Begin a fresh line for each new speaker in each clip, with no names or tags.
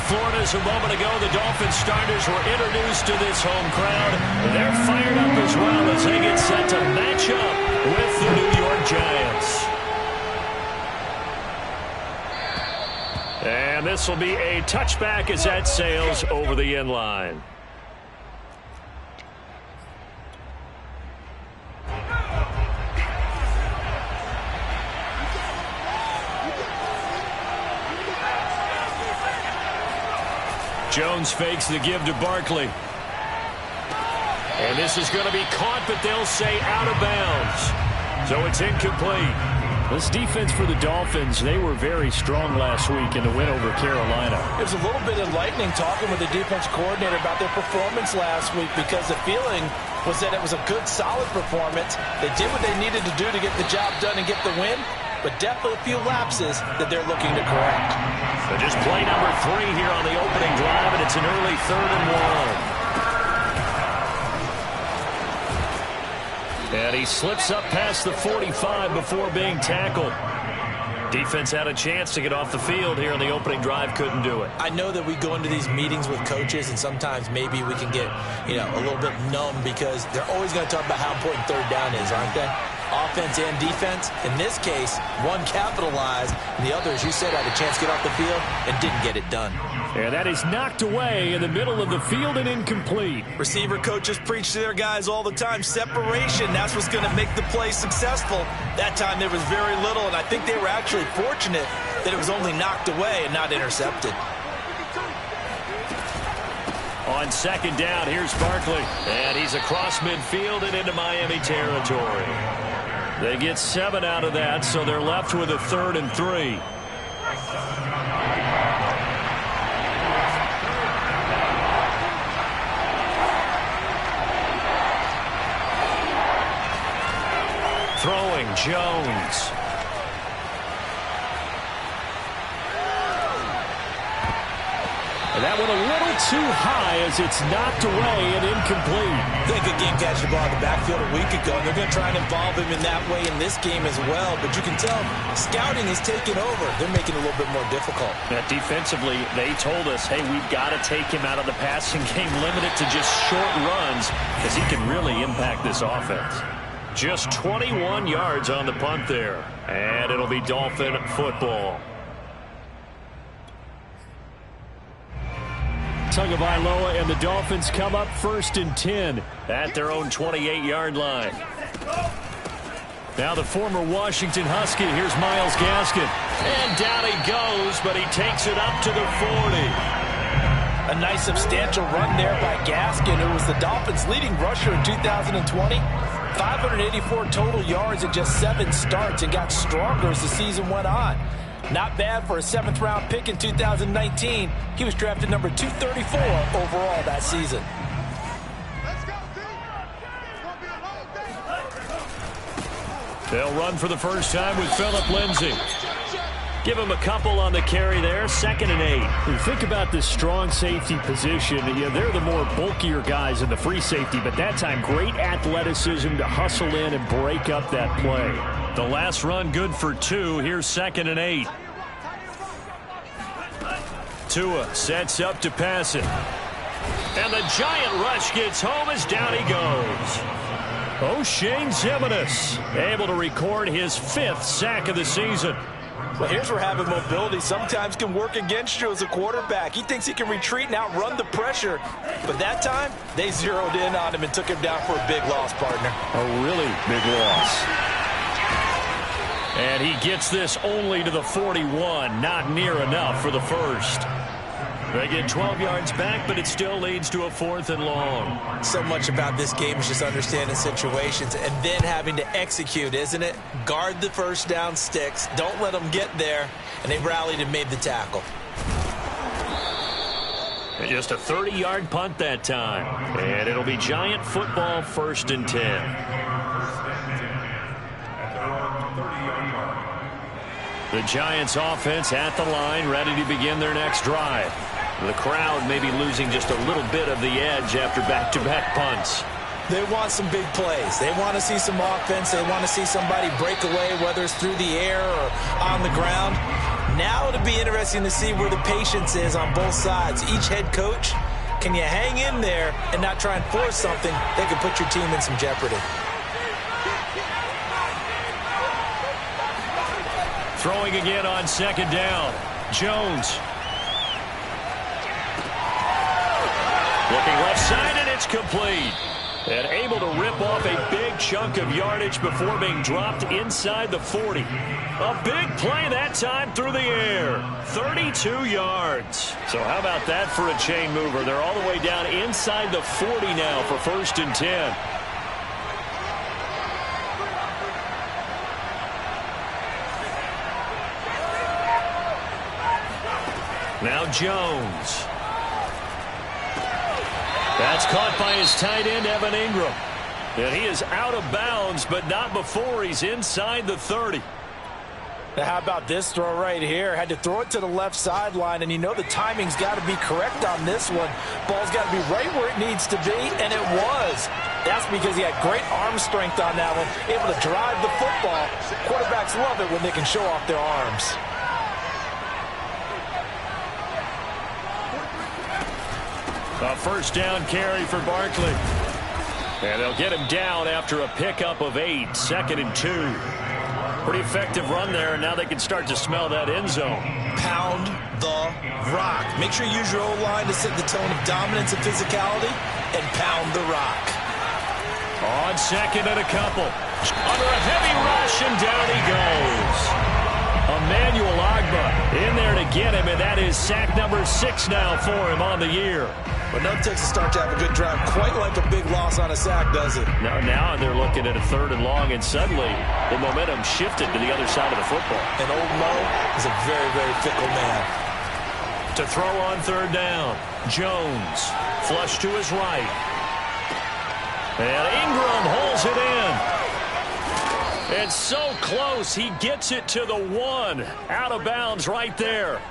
Floridas a moment ago. The Dolphins starters were introduced to this home crowd. They're fired up as well as they get set to match up with the New York Giants. And this will be a touchback as that sails over the end line. Jones fakes the give to Barkley. And this is going to be caught, but they'll say out of bounds. So it's incomplete. This defense for the Dolphins, they were very strong last week in the win over Carolina.
It was a little bit enlightening talking with the defense coordinator about their performance last week, because the feeling was that it was a good, solid performance. They did what they needed to do to get the job done and get the win, but definitely a few lapses that they're looking to correct.
So just play number 3 here on the opening drive, and it's an early 3rd and 1. And he slips up past the 45 before being tackled. Defense had a chance to get off the field here on the opening drive, couldn't do it.
I know that we go into these meetings with coaches, and sometimes maybe we can get, a little bit numb, because they're always going to talk about how important third down is, aren't they? Offense and defense. In this case, one capitalized, and the other, as you said, had a chance to get off the field and didn't get it done.
And that is knocked away in the middle of the field and incomplete.
Receiver coaches preach to their guys all the time. Separation, that's what's going to make the play successful. That time there was very little, and I think they were actually fortunate that it was only knocked away and not intercepted.
On second down, here's Barkley. And he's across midfield and into Miami territory. They get 7 out of that, so they're left with a 3rd and 3. Throwing, Jones. And that one a little too high as it's knocked away and incomplete.
They could game catch the ball in the backfield a week ago, and they're going to try and involve him in that way in this game as well. But you can tell scouting is taking over. They're making it a little bit more difficult.
Defensively, they told us, hey, we've got to take him out of the passing game, limit it to just short runs, because he can really impact this offense. Just 21 yards on the punt there. And it'll be Dolphin football. Tagovailoa and the Dolphins come up 1st and 10 at their own 28-yard line. Now the former Washington Husky. Here's Myles Gaskin. And down he goes, but he takes it up to the 40.
A nice substantial run there by Gaskin, who was the Dolphins' leading rusher in 2020. 584 total yards in just 7 starts, and got stronger as the season went on. Not bad for a 7th-round pick in 2019. He was drafted number 234 overall that season.
They'll run for the first time with Phillip Lindsay. Give him a couple on the carry there. 2nd and 8.
You think about this strong safety position. They're the more bulkier guys in the free safety, but that time great athleticism to hustle in and break up that play.
The last run good for 2. Here's 2nd and 8. Tua sets up to pass it. And the giant rush gets home as down he goes. O'Shane Ximines able to record his 5th sack of the season.
Well, here's where having mobility sometimes can work against you as a quarterback. He thinks he can retreat and outrun the pressure. But that time, they zeroed in on him and took him down for a big loss, partner.
A really big loss. And he gets this only to the 41. Not near enough for the first. They get 12 yards back, but it still leads to a 4th and long.
So much about this game is just understanding situations and then having to execute, isn't it? Guard the first down sticks. Don't let them get there. And they rallied and made the tackle.
And just a 30-yard punt that time. And it'll be Giant football 1st and 10. The Giants offense at the line, ready to begin their next drive. The crowd may be losing just a little bit of the edge after back-to-back punts.
They want some big plays. They want to see some offense. They want to see somebody break away, whether it's through the air or on the ground. Now it'll be interesting to see where the patience is on both sides. Each head coach, can you hang in there and not try and force something that could put your team in some jeopardy?
Throwing again on second down. Jones. Looking left side, and it's complete. And able to rip off a big chunk of yardage before being dropped inside the 40. A big play that time through the air. 32 yards. So how about that for a chain mover? They're all the way down inside the 40 now for 1st and 10. Now Jones. That's caught by his tight end, Evan Ingram. And he is out of bounds, but not before he's inside the 30.
Now how about this throw right here? Had to throw it to the left sideline, and you know the timing's got to be correct on this one. Ball's got to be right where it needs to be, and it was. That's because he had great arm strength on that one, able to drive the football. Quarterbacks love it when they can show off their arms.
A 1st down carry for Barkley. And they'll get him down after a pickup of 8. 2nd and 2. Pretty effective run there, and now they can start to smell that end zone.
Pound the rock. Make sure you use your O-line to set the tone of dominance and physicality, and pound the rock.
On 2nd and a couple. Under a heavy rush, and down he goes. Emmanuel Ogbah in there to get him, and that is sack number 6 now for him on the year.
But none takes a start to have a good drive, quite like a big loss on a sack, does it?
Now they're looking at a 3rd and long, and suddenly the momentum shifted to the other side of the football.
And old Mo is a very, very fickle man.
To throw on 3rd down, Jones flush to his right. And Ingram holds it in. It's so close, he gets it to the 1. Out of bounds right there.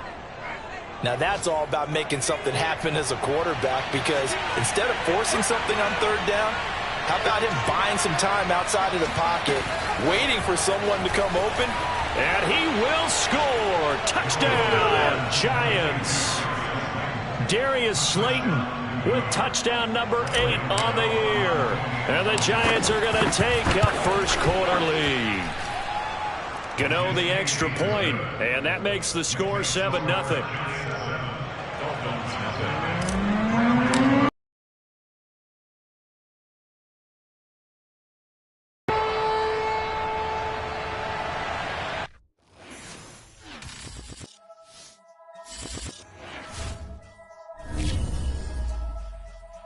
Now that's all about making something happen as a quarterback, because instead of forcing something on 3rd down, how about him buying some time outside of the pocket, waiting for someone to come open?
And he will score. Touchdown, Giants. Darius Slayton with touchdown number 8 on the year. And the Giants are going to take a 1st quarter lead. Gano the extra point, and that makes the score 7-0.